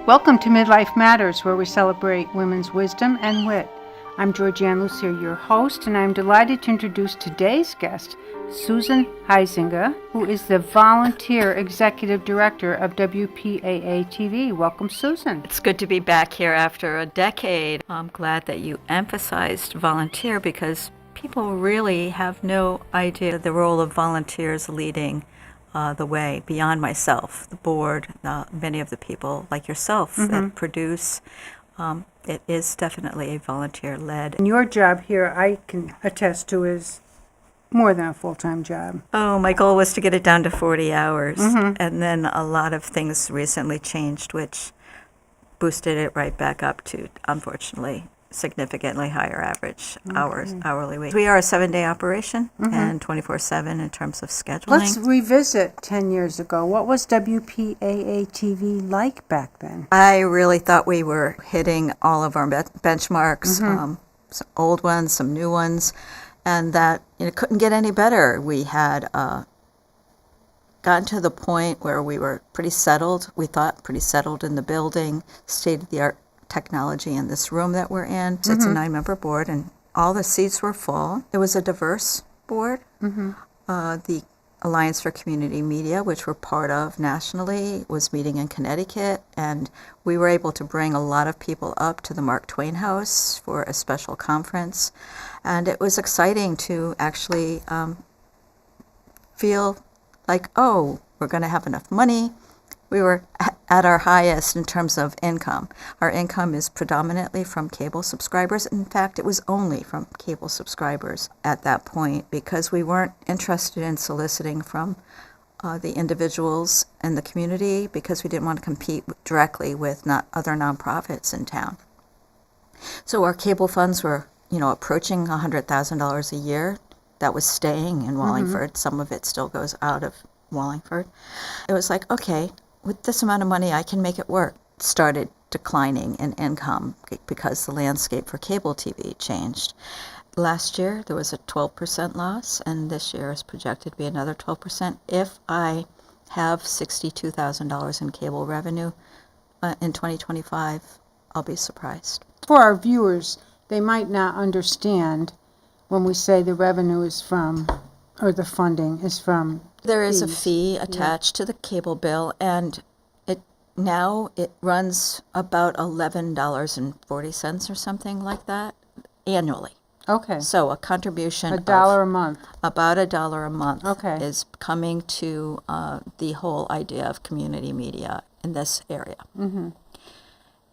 Welcome to Midlife Matters, where we celebrate women's wisdom and wit. I'm Georgianne Lucier, your host, and I'm delighted to introduce today's guest, Susan Huizenga, who is the Volunteer Executive Director of WPAA-TV. Welcome, Susan. It's good to be back here after a decade. I'm glad that you emphasized volunteer because people really have no idea the role of volunteers leading the way beyond myself, the board, many of the people like yourself that produce. It is definitely a volunteer-led. And your job here, I can attest to, is more than a full-time job. Oh, my goal was to get it down to 40 hours. And then a lot of things recently changed, which boosted it right back up to, unfortunately, significantly higher average hourly wage. We are a 7-day operation and 24/7 in terms of scheduling. Let's revisit 10 years ago. What was WPAA-TV like back then? I really thought we were hitting all of our benchmarks, some old ones, some new ones, and that it couldn't get any better. We had gotten to the point where we were pretty settled. We thought pretty settled in the building, state-of-the-art technology in this room that we're in. It's a 9-member board, and all the seats were full. It was a diverse board. The Alliance for Community Media, which we're part of nationally, was meeting in Connecticut, and we were able to bring a lot of people up to the Mark Twain House for a special conference. And it was exciting to actually feel like, oh, we're going to have enough money. We were at our highest in terms of income. Our income is predominantly from cable subscribers. In fact, it was only from cable subscribers at that point because we weren't interested in soliciting from the individuals in the community because we didn't want to compete directly with other nonprofits in town. So our cable funds were, approaching $100,000 a year. That was staying in Wallingford. Some of it still goes out of Wallingford. It was like, okay, with this amount of money, I can make it work. Started declining in income because the landscape for cable TV changed. Last year, there was a 12% loss, and this year is projected to be another 12%. If I have $62,000 in cable revenue in 2025, I'll be surprised. For our viewers, they might not understand when we say the revenue is from, or the funding is from. There is a fee attached to the cable bill, and it runs about $11.40 or something like that annually. Okay. So a contribution $1 a month. About $1 a month Okay. is coming to the whole idea of community media in this area. And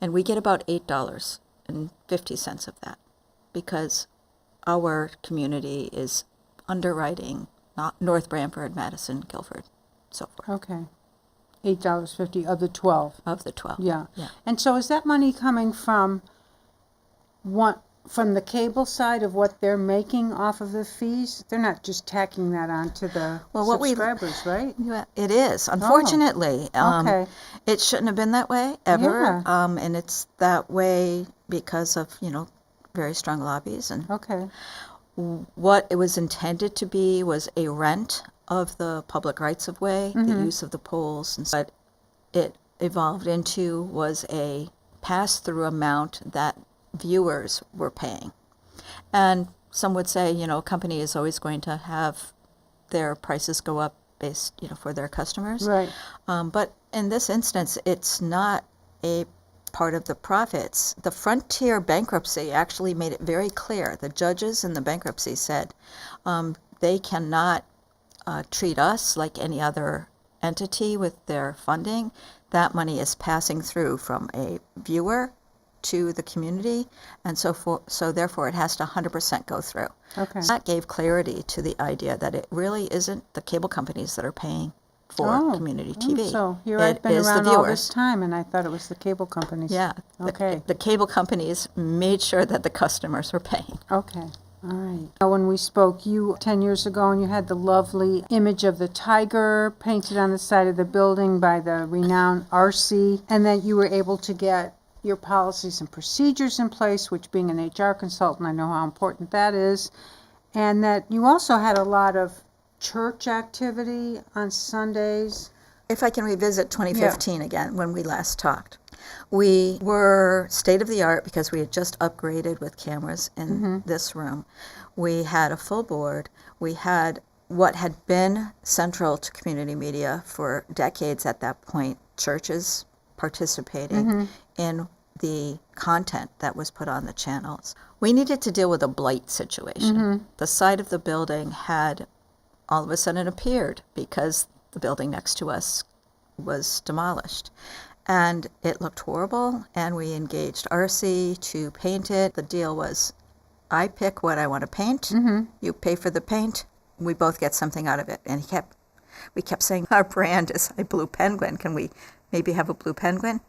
we get about $8.50 of that because our community is underwriting North Branford, Madison, Guilford, so forth. Okay. $8.50 of the 12. Of the 12. Yeah. And so is that money coming from the cable side of what they're making off of the fees? They're not just tacking that onto the subscribers, right? Yeah, it is. Unfortunately. Okay. It shouldn't have been that way ever. Yeah. And it's that way because of, very strong lobbies. And Okay. what it was intended to be was a rent of the public rights of way, the use of the poles, and what it evolved into was a pass-through amount that viewers were paying. And some would say, a company is always going to have their prices go up based, for their customers. Right. But in this instance, it's not a part of the profits. The Frontier bankruptcy actually made it very clear. The judges in the bankruptcy said they cannot treat us like any other entity with their funding. That money is passing through from a viewer to the community, and so therefore it has to 100% go through. Okay. So that gave clarity to the idea that it really isn't the cable companies that are paying for community TV. So here I've been around all this time, and I thought it was the cable companies. Yeah. Okay. The cable companies made sure that the customers were paying. Okay. All right. When we spoke 10 years ago, and you had the lovely image of the tiger painted on the side of the building by the renowned RC, and that you were able to get your policies and procedures in place, which being an HR consultant, I know how important that is, and that you also had a lot of church activity on Sundays. If I can revisit 2015 again, when we last talked. We were state-of-the-art because we had just upgraded with cameras in this room. We had a full board. We had what had been central to community media for decades at that point, churches participating in the content that was put on the channels. We needed to deal with a blight situation. The side of the building had all of a sudden appeared because the building next to us was demolished. And it looked horrible, and we engaged RC to paint it. The deal was, I pick what I want to paint, you pay for the paint, we both get something out of it. And we kept saying, our brand is a blue penguin. Can we maybe have a blue penguin?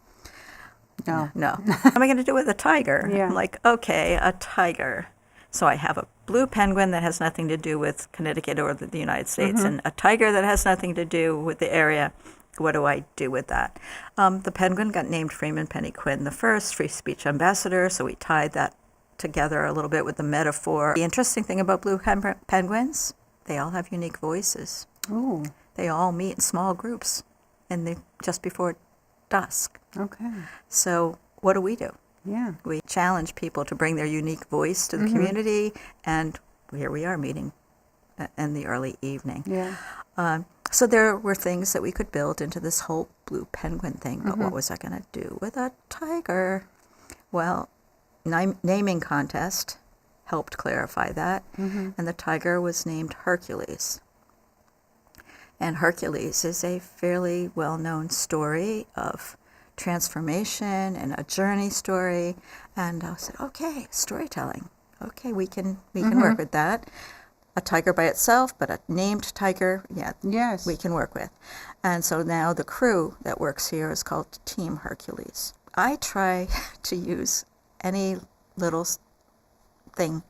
No. No. What am I going to do with a tiger? Yeah. I'm like, okay, a tiger. So I have a blue penguin that has nothing to do with Connecticut or the United States, and a tiger that has nothing to do with the area. What do I do with that? The penguin got named Freeman Penny Quinn the first, free speech ambassador, so we tied that together a little bit with the metaphor. The interesting thing about blue penguins, they all have unique voices. Ooh, They all meet in small groups, and just before dusk. okay. So what do? Yeah. We challenge people to bring their unique voice to the community, and here we are meeting in the early evening. Yeah. So there were things that we could build into this whole blue penguin thing, but what was I going to do with a tiger? Well, naming contest helped clarify that, and the tiger was named Hercules. And Hercules is a fairly well-known story of transformation and a journey story. And I said, okay, storytelling. Okay, we can work with that. A tiger by itself, but a named tiger, yeah, Yes. we can work with. And so now the crew that works here is called Team Hercules. I try to use any little thing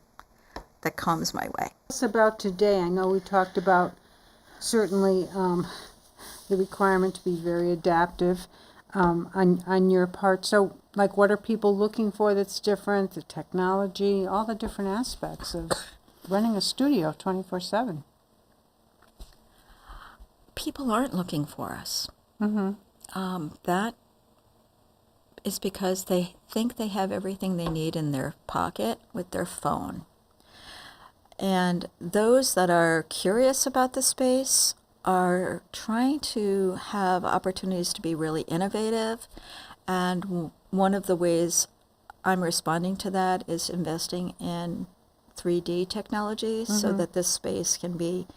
that comes my way. It's about today. I know we talked about certainly the requirement to be very adaptive on your part. So, like, what are people looking for that's different? The technology, all the different aspects of running a studio 24/7. People aren't looking for us. That is because they think they have everything they need in their pocket with their phone. And those that are curious about the space are trying to have opportunities to be really innovative. And one of the ways I'm responding to that is investing in 3D technology so that this space can be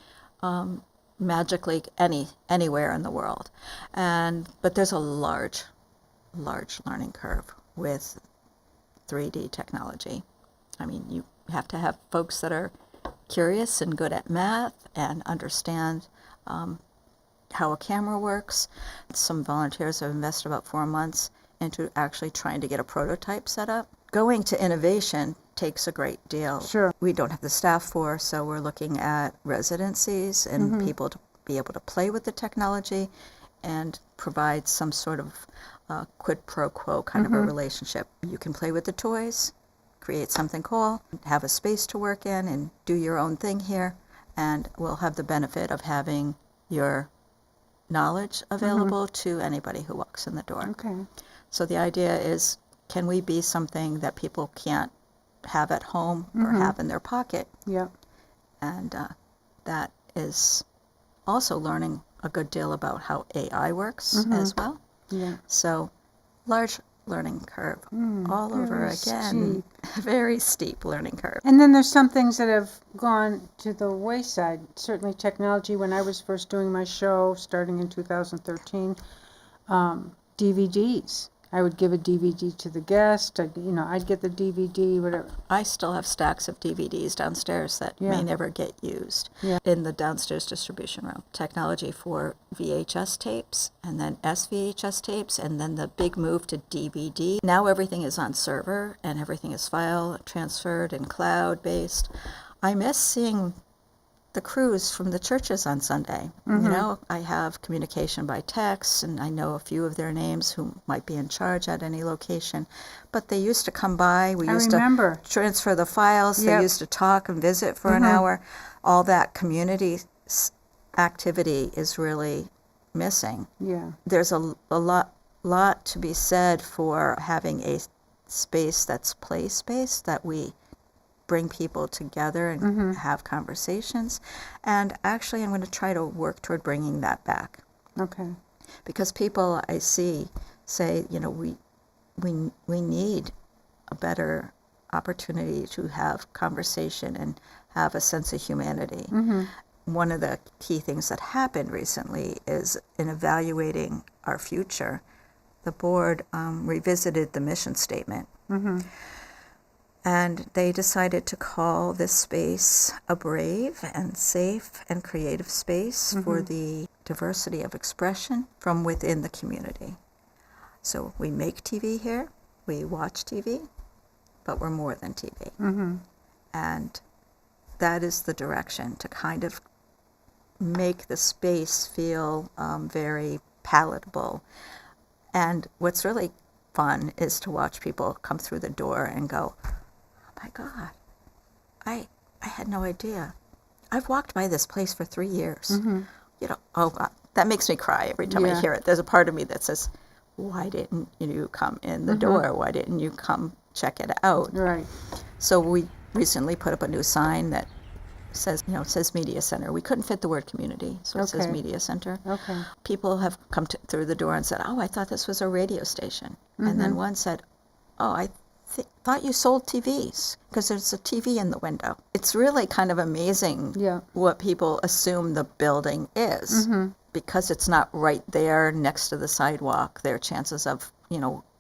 magically anywhere in the world. But there's a large learning curve with 3D technology. I mean, you have to have folks that are curious and good at math and understand how a camera works. Some volunteers have invested about 4 months into actually trying to get a prototype set up. Going to innovation takes a great deal. Sure. We don't have the staff for, so we're looking at residencies and people to be able to play with the technology and provide some sort of quid pro quo kind of a relationship. You can play with the toys, create something cool, have a space to work in, and do your own thing here, and we'll have the benefit of having your knowledge available to anybody who walks in the door. Okay. So the idea is, can we be something that people can't have at home or have in their pocket? Yep. And that is also learning a good deal about how AI works as well. Yeah. So large learning curve all over very again. Very steep learning curve. And then there's some things that have gone to the wayside. Certainly technology, when I was first doing my show, starting in 2013, DVDs. I would give a DVD to the guest. I'd get the DVD, whatever. I still have stacks of DVDs downstairs that Yeah. may never get used Yeah. in the downstairs distribution room. Technology for VHS tapes and then SVHS tapes and then the big move to DVD. Now everything is on server and everything is file transferred and cloud-based. I miss seeing the crews from the churches on Sunday. I have communication by text, and I know a few of their names who might be in charge at any location. But they used to come by. We used remember. to transfer the files. Yep. They used to talk and visit for an hour. All that community activity is really missing. Yeah. There's a lot lot to be said for having a space that's play space, that we bring people together and have conversations. And actually, I'm going to try to work toward bringing that back. Okay. Because people I see say, we need a better opportunity to have conversation and have a sense of humanity. One of the key things that happened recently is in evaluating our future, the board revisited the mission statement. And they decided to call this space a brave and safe and creative space for the diversity of expression from within the community. So we make TV here, we watch TV, but we're more than TV. And that is the direction, to kind of make the space feel very palatable. And what's really fun is to watch people come through the door and go, oh my God, I had no idea. I've walked by this place for 3 years. Oh God, that makes me cry every time I hear it. There's a part of me that says, why didn't you come in the door? Why didn't you come check it out? Right. So we recently put up a new sign that says, it says Media Center. We couldn't fit the word community, so it says Okay. Media Center. Okay. People have come through the door and said, oh, I thought this was a radio station. And then one said, oh, I thought you sold TVs, because there's a TV in the window. It's really kind of amazing what people assume the building is. Because it's not right there next to the sidewalk, their chances of,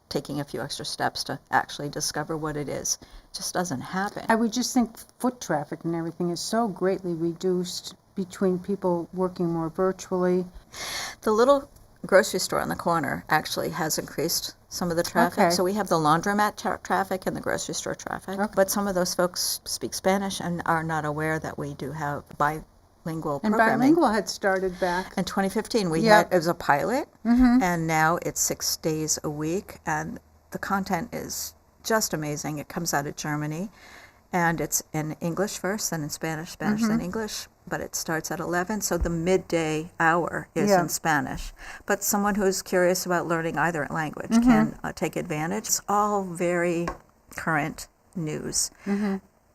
taking a few extra steps to actually discover what it is just doesn't happen. I would just think foot traffic and everything is so greatly reduced between people working more virtually. The little grocery store on the corner actually has increased some of the traffic. Okay. So we have the laundromat traffic and the grocery store traffic. Okay. But some of those folks speak Spanish and are not aware that we do have bilingual And programming. bilingual had started back. In 2015, it was a pilot, and now it's 6 days a week, and the content is just amazing. It comes out of Germany, and it's in English first, then in Spanish, then English, but it starts at 11, so the midday hour is in Spanish. But someone who's curious about learning either language can take advantage. It's all very current news.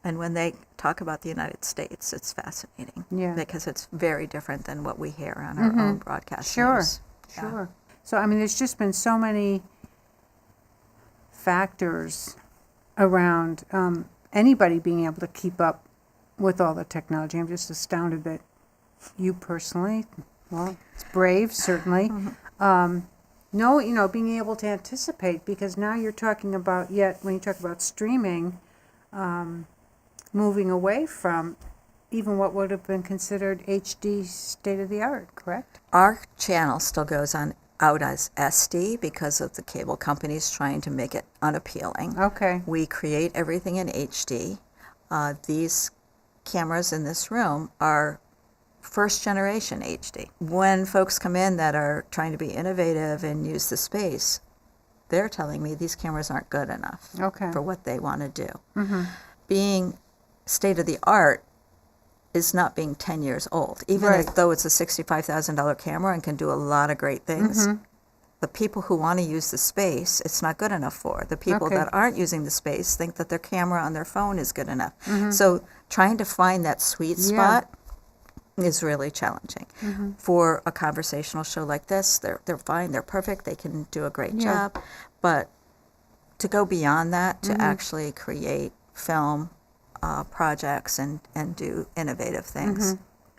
And when they talk about the United States, it's fascinating. Because it's very different than what we hear on our own broadcast news. Sure. So, there's just been so many factors around anybody being able to keep up with all the technology. I'm just astounded that you personally, well, it's brave, certainly. Being able to anticipate, because now you're talking about, when you talk about streaming, moving away from even what would have been considered HD state-of-the-art, correct? Our channel still goes out as SD because of the cable companies trying to make it unappealing. Okay. We create everything in HD. These cameras in this room are first generation HD. When folks come in that are trying to be innovative and use the space, they're telling me these cameras aren't good enough for what they want to do. Being state-of-the-art is not being 10 years old. Even though it's a $65,000 camera and can do a lot of great things, the people who want to use the space, it's not good enough for. The people that aren't using the space think that their camera on their phone is good enough. So trying to find that sweet spot is really challenging. For a conversational show like this, they're fine, they're perfect, they can do a great job. But to go beyond that, to actually create film projects and do innovative things,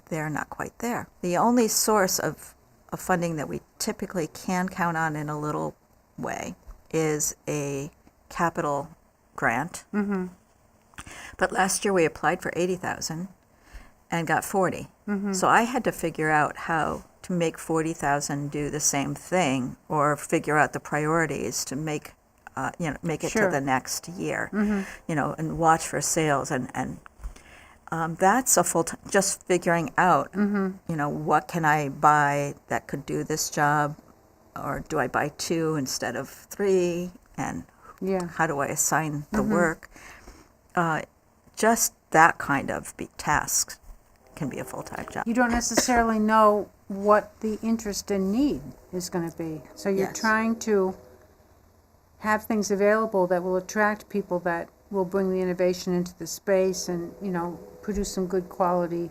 they're not quite there. The only source of funding that we typically can count on in a little way is a capital grant. But last year we applied for $80,000 and got $40,000. So I had to figure out how to make $40,000 do the same thing, or figure out the priorities to make it to the next year, and watch for sales, and that's a full time, just figuring out, what can I buy that could do this job, or do I buy 2 instead of 3, and how do I assign the work? Just that kind of task can be a full-time job. You don't necessarily know what the interest and need is going to be. So you're Yes. trying to have things available that will attract people that will bring the innovation into the space and, produce some good quality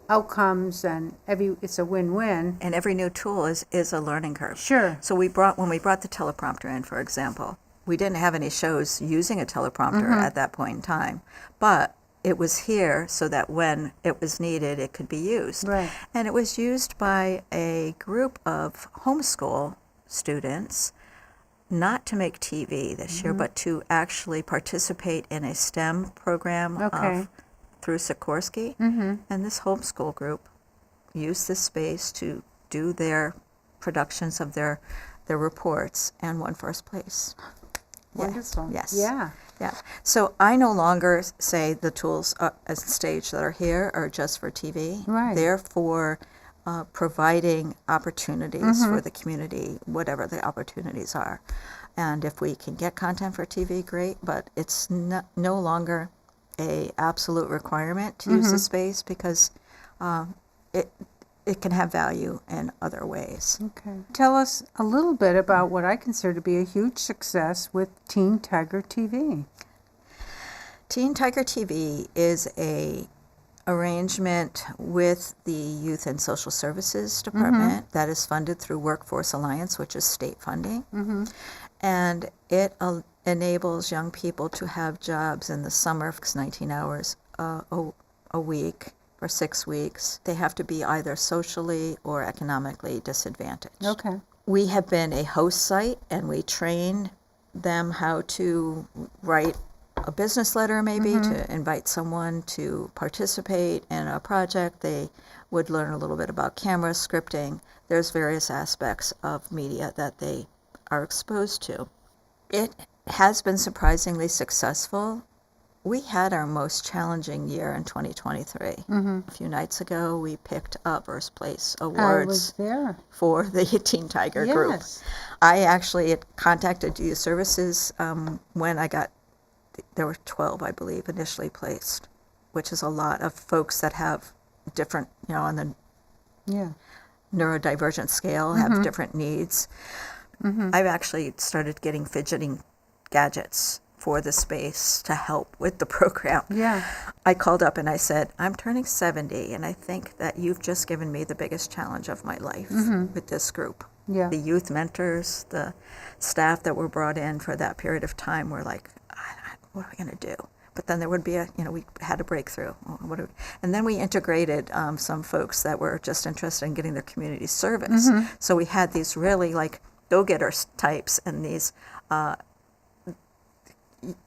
outcomes, and it's a win-win. And every new tool is a learning curve. Sure. So when we brought the teleprompter in, for example, we didn't have any shows using a teleprompter at that point in time, but it was here so that when it was needed, it could be used. Right. And it was used by a group of homeschool students, not to make TV this year, but to actually participate in a STEM program Okay. through Sikorsky. And this homeschool group used this space to do their productions of their reports and won first place. Wonderful. Yes. Yeah. Yeah. So I no longer say the tools as stage that are here are just for TV. Right. They're for providing opportunities for the community, whatever the opportunities are. And if we can get content for TV, great, but it's no longer a absolute requirement to use the space because it can have value in other ways. Okay. Tell us a little bit about what I consider to be a huge success with Teen Tiger TV. Teen Tiger TV is a arrangement with the Youth and Social Services Department that is funded through Workforce Alliance, which is state funding. And it enables young people to have jobs in the summer, 19 hours a week for 6 weeks. They have to be either socially or economically disadvantaged. Okay. We have been a host site, and we train them how to write a business letter, maybe, to invite someone to participate in a project. They would learn a little bit about camera, scripting. There's various aspects of media that they are exposed to. It has been surprisingly successful. We had our most challenging year in 2023. A few nights ago, we picked up first place I awards was there. for the Teen Tiger group. Yes. I actually had contacted Youth Services when there were 12, I believe, initially placed, which is a lot of folks that have different, on the Yeah. neurodivergent scale, have different needs. I've actually started getting fidgeting gadgets for the space to help with the program. Yeah. I called up and I said, I'm turning 70, and I think that you've just given me the biggest challenge of my life with this group. Yeah. The youth mentors, the staff that were brought in for that period of time were like, what are we going to do? But then there would be we had a breakthrough. And then we integrated some folks that were just interested in getting their community service. So we had these really go-getter types and these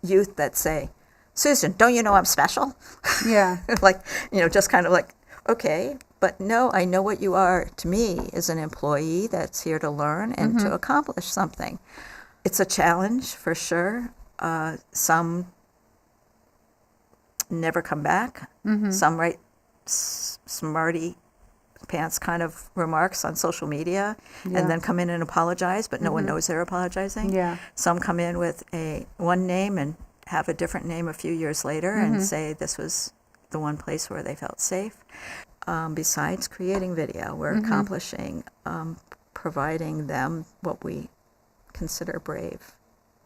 youth that say, Susan, don't you know I'm special? Yeah. Just kind of like, okay, but no, I know what you are to me as an employee that's here to learn and to accomplish something. It's a challenge for sure. Some never come back. Some write smarty pants kind of remarks on social media and then come in and apologize, but no one knows they're apologizing. Yeah. Some come in with one name and have a different name a few years later and say this was the one place where they felt safe. Besides creating video, we're accomplishing providing them what we consider brave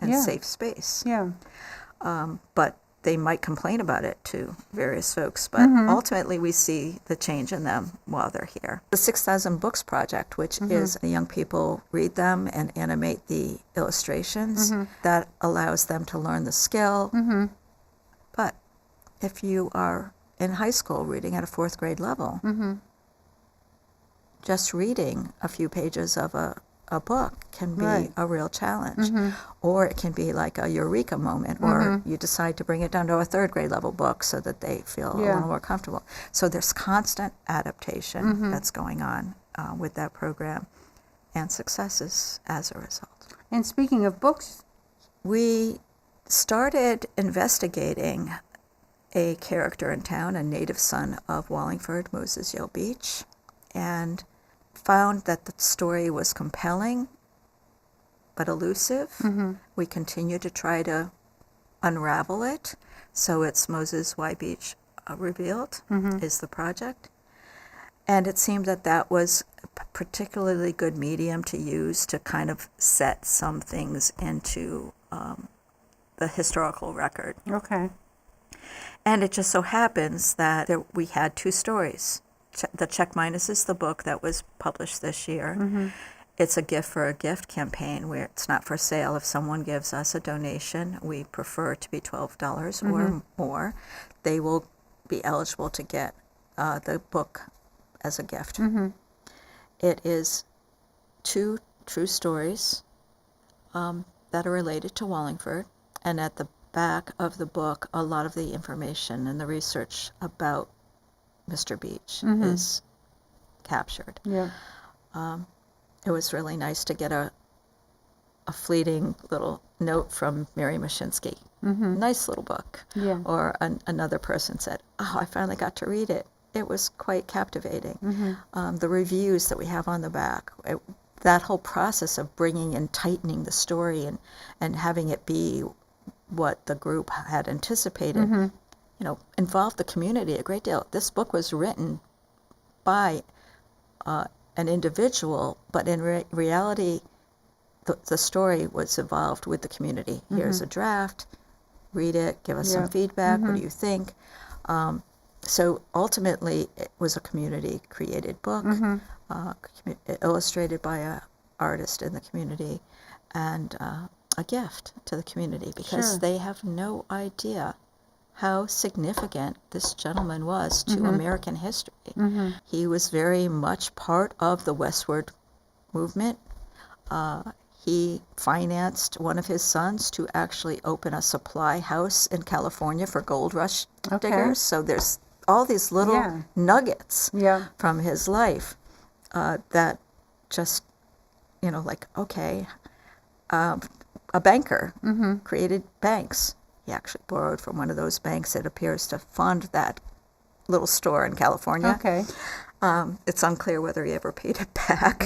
and Yeah. safe space. Yeah. But they might complain about it to various folks, but ultimately we see the change in them while they're here. The 6,000 Books Project, which is young people read them and animate the illustrations, that allows them to learn the skill. But if you are in high school reading at a 4th grade level, just reading a few pages of a book can be Right. a real challenge. Or it can be like a eureka moment, or you decide to bring it down to a 3rd grade level book so that they feel a Yeah. little more comfortable. So there's constant adaptation that's going on with that program, and successes as a result. And speaking of books, We started investigating a character in town, a native son of Wallingford, Moses Yale Beach, and found that the story was compelling but elusive. We continue to try to unravel it. So it's Moses Y. Beach Revealed is the project. And it seemed that that was a particularly good medium to use to kind of set some things into the historical record. Okay. And it just so happens that we had two stories. The Check Minus is the book that was published this year. Mm-hmm. It's a gift for a gift campaign where it's not for sale. If someone gives us a donation, we prefer it to be $12 or more. They will be eligible to get the book as a gift. Mm-hmm. It is two true stories that are related to Wallingford, and at the back of the book, a lot of the information and the research about Mr. Beach is captured. Yeah. It was really nice to get a fleeting little note from Mary Mashinsky. Nice little book. Yeah. Or another person said, "Oh, I finally got to read it." It was quite captivating. The reviews that we have on the back, that whole process of bringing and tightening the story and having it be what the group had anticipated, involved the community a great deal. This book was written by an individual, but in reality, the story was evolved with the community. Here's a draft, read it, give us some feedback, what do you think? So ultimately, it was a community-created book, illustrated by an artist in the community, and a gift to the community, because they have no idea how significant this gentleman was to American history. He was very much part of the westward movement. He financed one of his sons to actually open a supply house in California for gold rush diggers. So there's all these little nuggets from his life that just, a banker created banks. He actually borrowed from one of those banks, it appears, to fund that little store in California. Okay. It's unclear whether he ever paid it back.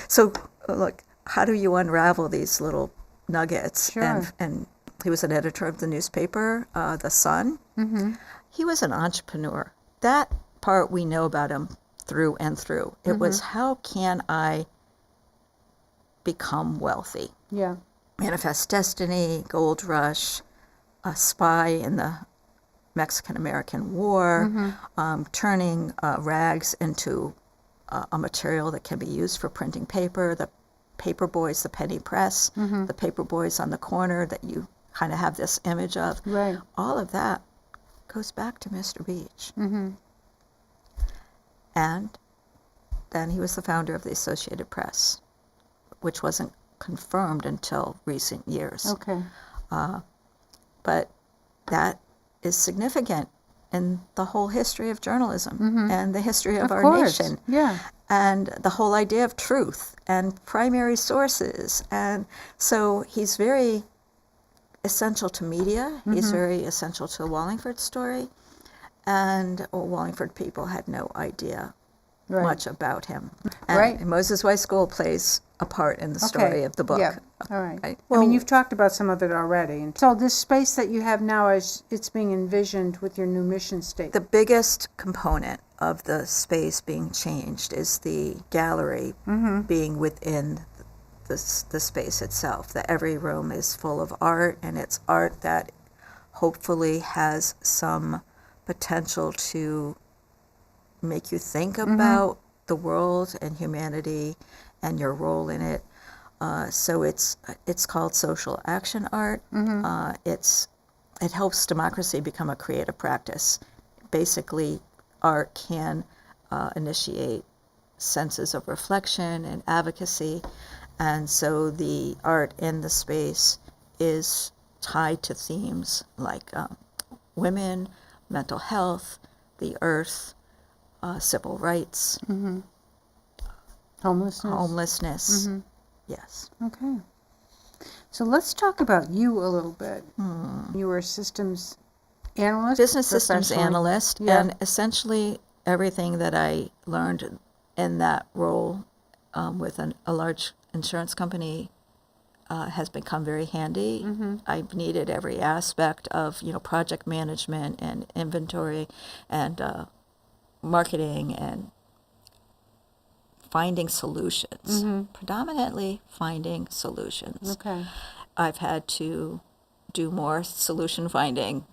So, look, how do you unravel these little nuggets? Sure. And he was an editor of the newspaper, The Sun. He was an entrepreneur. That part we know about him through and through. It was, how can I become wealthy? Yeah. Manifest Destiny, Gold Rush, a spy in the Mexican-American War, turning rags into a material that can be used for printing paper, the paper boys, the penny press, the paper boys on the corner that you kind of have this image of. Right. All of that goes back to Mr. Beach. And then he was the founder of the Associated Press, which wasn't confirmed until recent years. Okay. But that is significant in the whole history of journalism and the history of our nation. Yeah. And the whole idea of truth and primary sources. And so he's very essential to media. He's very essential to the Wallingford story. And Wallingford people had no idea much about him. And Moses Weiss School plays a part in the story of the book. Yeah. All right. Well, I mean, you've talked about some of it already. And so this space that you have now, as it's being envisioned with your new mission statement. the biggest component of the space being changed is the gallery being within the space itself. That every room is full of art, and it's art that hopefully has some potential to make you think about the world and humanity and your role in it. So it's called social action art. It helps democracy become a creative practice. Basically, art can initiate senses of reflection and advocacy, and so the art in the space is tied to themes like women, mental health, the earth, civil rights, homelessness. Yes. Okay. So let's talk about you a little bit. You were a systems analyst? Business systems professionally? analyst, and essentially everything that I learned in that role with a large insurance company has become very handy. I've needed every aspect of project management and inventory and marketing and finding solutions, predominantly finding solutions. Okay. I've had to do more solution finding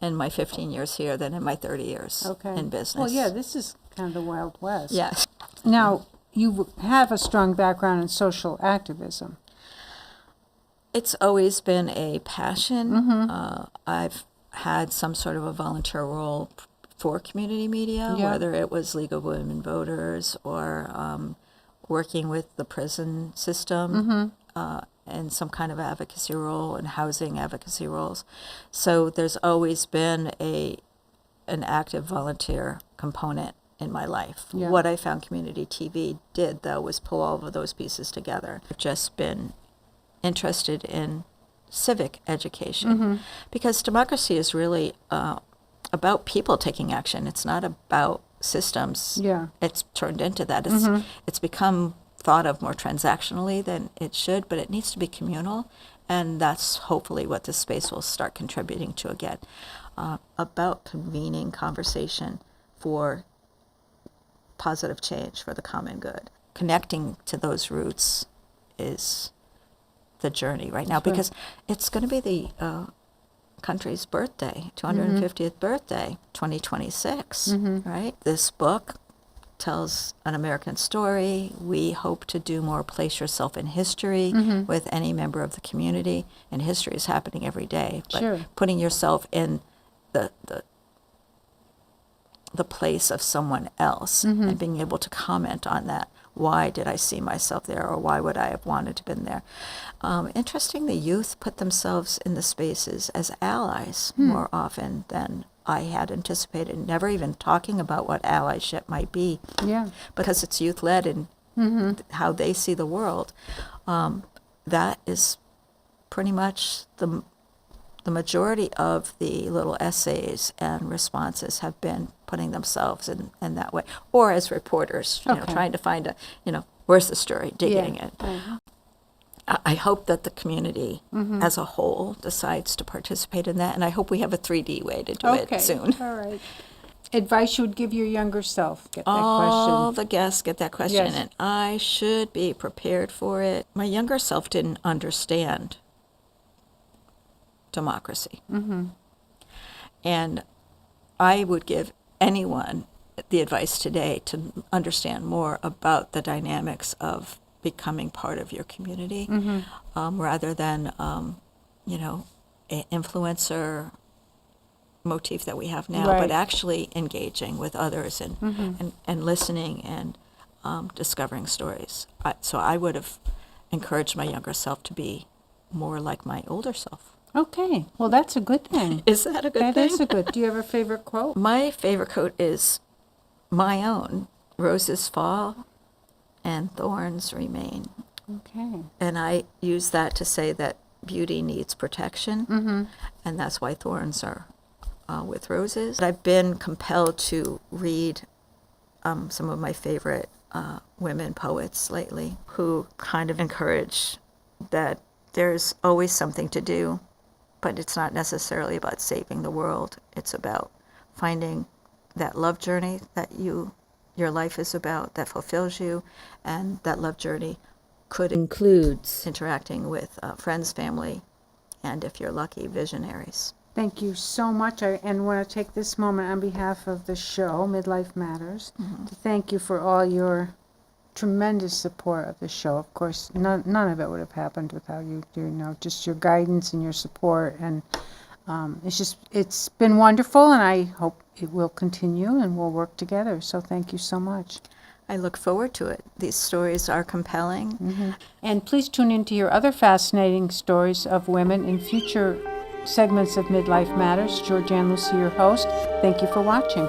in my 15 years here than in my 30 years Okay. in business. Well, yeah, this is kind of the Wild West. Yes. Now, you have a strong background in social activism. It's always been a passion. I've had some sort of a volunteer role for community media, Yeah. whether it was League of Women Voters or working with the prison system and some kind of advocacy role and housing advocacy roles. So there's always been an active volunteer component in my life. Yeah. What I found community TV did, though, was pull all of those pieces together. I've just been interested in civic education because democracy is really about people taking action. It's not about systems. Yeah. It's turned into that. It's become thought of more transactionally than it should, but it needs to be communal, and that's hopefully what this space will start contributing to again, about convening conversation for positive change for the common good. Connecting to those roots is the journey right now, That's right. because it's going to be the country's birthday, 250th birthday, 2026, right? This book tells an American story. We hope to do more place yourself in history with any member of the community, and history is happening every day. But Sure. putting yourself in the place of someone else and being able to comment on that. Why did I see myself there, or why would I have wanted to been there? Interesting, the youth put themselves in the spaces as allies more often than I had anticipated, never even talking about what allyship might be. Yeah. Because it's youth-led and how they see the world. That is pretty much the majority of the little essays and responses have been putting themselves in that way, or as reporters, Okay. trying to find where's the story, digging it. I hope that the community as a whole decides to participate in that, and I hope we have a 3D way to do it soon. All right. Advice you would give your younger self? Get that All question. the guests get that question, Yes. and I should be prepared for it. My younger self didn't understand democracy. And I would give anyone the advice today to understand more about the dynamics of becoming part of your community, rather than, an influencer motif that we have now, Right. but actually engaging with others and listening and discovering stories. So I would have encouraged my younger self to be more like my older self. Okay. Well, that's a good thing. Is that a good That thing? is a good. Do you have a favorite quote? My favorite quote is my own. Roses fall and thorns remain. Okay. And I use that to say that beauty needs protection, and that's why thorns are with roses. I've been compelled to read some of my favorite women poets lately who kind of encourage that there's always something to do, but it's not necessarily about saving the world. It's about finding that love journey that your life is about, that fulfills you, and that love journey could include interacting with friends, family, and if you're lucky, visionaries. Thank you so much. I want to take this moment on behalf of the show, Midlife Matters, to thank you for all your tremendous support of the show. Of course, none of it would have happened without you, just your guidance and your support. And it's been wonderful, and I hope it will continue and we'll work together. So thank you so much. I look forward to it. These stories are compelling. And please tune in to your other fascinating stories of women in future segments of Midlife Matters. Georgianne Lucy, your host. Thank you for watching.